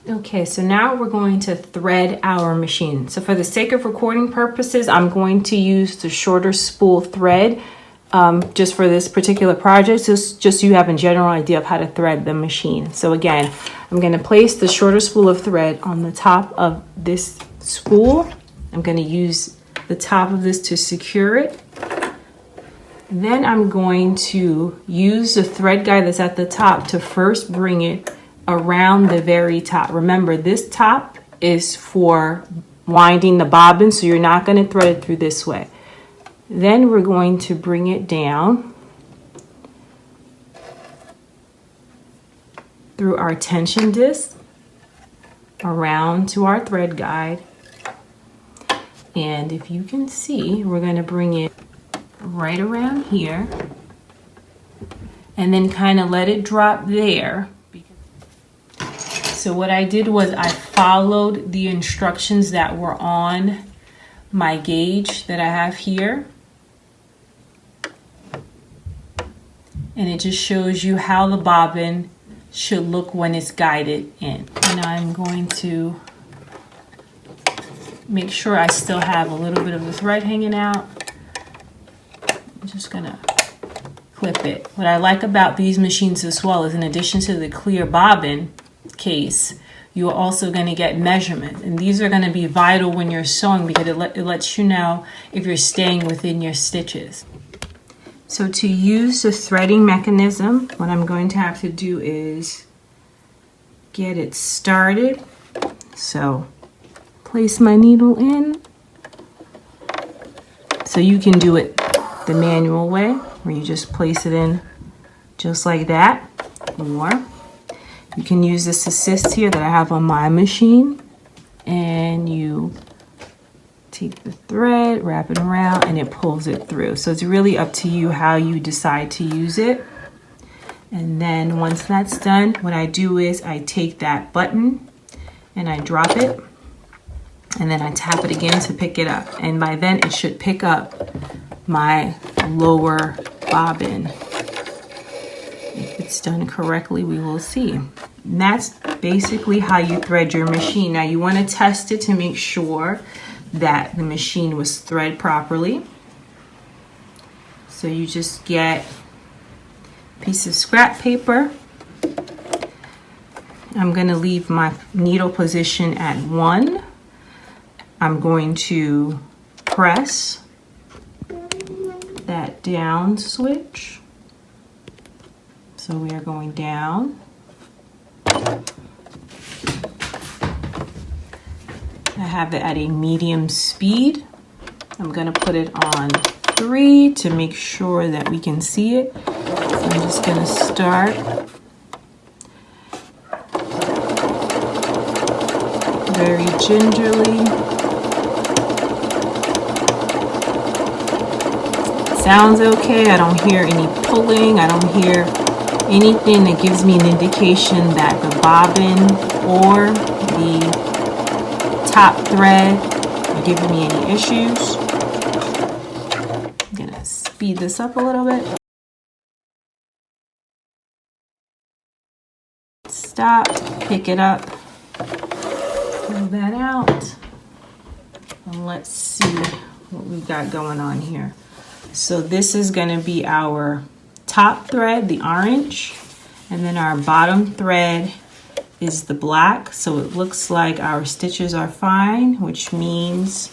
Okay, so now we're going to thread our machine. So for the sake of recording purposes, I'm going to use the shorter spool thread just for this particular project, just so you have a general idea of how to thread the machine. So again, I'm going to place the shorter spool of thread on the top of this spool. I'm going to use the top of this to secure it. Then I'm going to use the thread guide that's at the top to first bring it around the very top. Remember, this top is for winding the bobbin, so you're not going to thread it through this way. Then we're going to bring it down through our tension disc around to our thread guide. And if you can see, we're going to bring it right around here and then kind of let it drop there. So what I did was I followed the instructions that were on my gauge that I have here. And it just shows you how the bobbin should look when it's guided in. And I'm going to make sure I still have a little bit of the thread hanging out. I'm just gonna clip it. What I like about these machines as well is, in addition to the clear bobbin case, you're also going to get measurement, and these are going to be vital when you're sewing because it lets you know if you're staying within your stitches. So to use the threading mechanism, what I'm going to have to do is get it started. So place my needle in. So you can do it the manual way, where you just place it in just like that, or you can use this assist here that I have on my machine, and you take the thread, wrap it around, and it pulls it through. So it's really up to you how you decide to use it. And then once that's done, what I do is I take that button and I drop it, and then I tap it again to pick it up. And by then it should pick up my lower bobbin. If it's done correctly, we will see. And that's basically how you thread your machine. Now you want to test it to make sure that the machine was thread properly. So you just get a piece of scrap paper. I'm going to leave my needle position at 1. I'm going to press that down switch. So we are going down. I have it at a medium speed. I'm going to put it on 3 to make sure that we can see it. So I'm just going to start very gingerly. Sounds okay. I don't hear any pulling. I don't hear anything that gives me an indication that the bobbin or the top thread are giving me any issues. I'm gonna speed this up a little bit. Stop, pick it up, pull that out, and let's see what we've got going on here. So this is going to be our top thread, the orange, and then our bottom thread is the black. So it looks like our stitches are fine, which means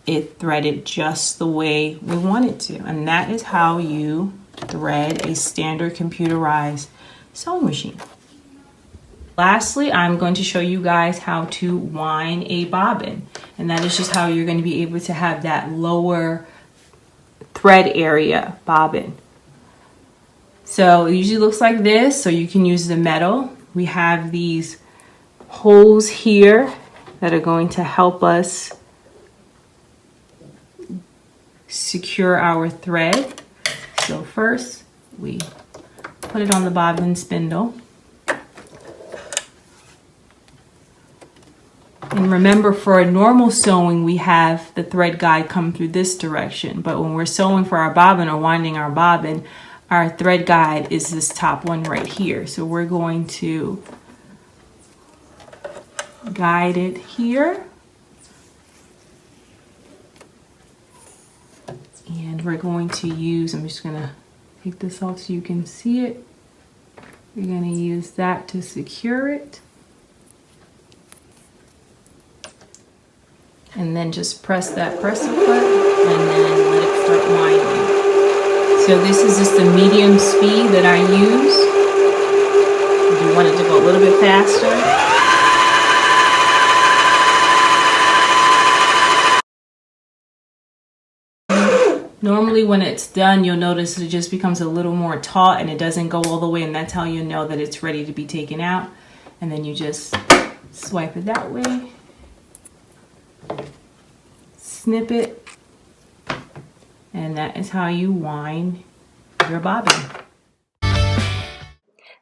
it threaded just the way we want it to. And that is how you thread a standard computerized sewing machine. Lastly, I'm going to show you guys how to wind a bobbin. And that is just how you're going to be able to have that lower thread area bobbin. So it usually looks like this, so you can use the metal. We have these holes here that are going to help us secure our thread. So first we put it on the bobbin spindle. And remember, for a normal sewing, we have the thread guide come through this direction. But when we're sewing for our bobbin or winding our bobbin, our thread guide is this top one right here. So we're going to guide it here. And we're going to use, I'm just gonna take this off so you can see it. We're gonna use that to secure it. And then just press that presser foot and then let it start winding. So this is just the medium speed that I use. If you want it to go a little bit faster. Normally when it's done, you'll notice it just becomes a little more taut and it doesn't go all the way, and that's how you know that it's ready to be taken out. And then you just swipe it that way, snip it, and that is how you wind your bobbin.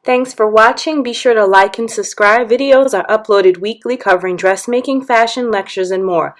Thanks for watching. Be sure to like and subscribe. Videos are uploaded weekly covering dressmaking, fashion, lectures, and more.